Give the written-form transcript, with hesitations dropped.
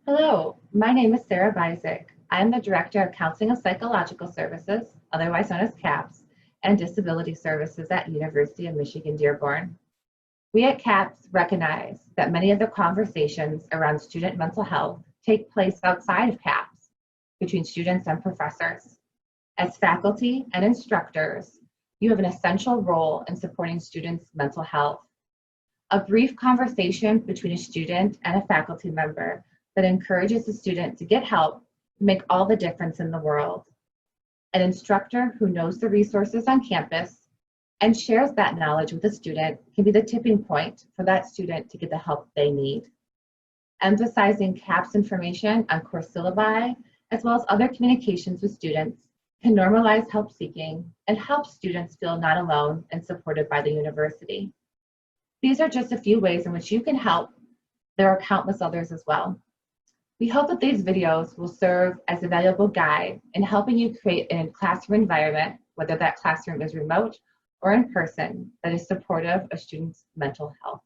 Hello, my name is Sarah Bizek. I am the Director of Counseling and Psychological Services, otherwise known as CAPS, and Disability Services at University of Michigan-Dearborn. We at CAPS recognize that many of the conversations around student mental health take place outside of CAPS, between students and professors. As faculty and instructors, you have an essential role in supporting students' mental health. A brief conversation between a student and a faculty member that encourages the student to get help can make all the difference in the world. An instructor who knows the resources on campus and shares that knowledge with a student can be the tipping point for that student to get the help they need. Emphasizing CAPS information on course syllabi, as well as other communications with students, can normalize help seeking and help students feel not alone and supported by the university. These are just a few ways in which you can help. There are countless others as well. We hope that these videos will serve as a valuable guide in helping you create a classroom environment, whether that classroom is remote or in person, that is supportive of students' mental health.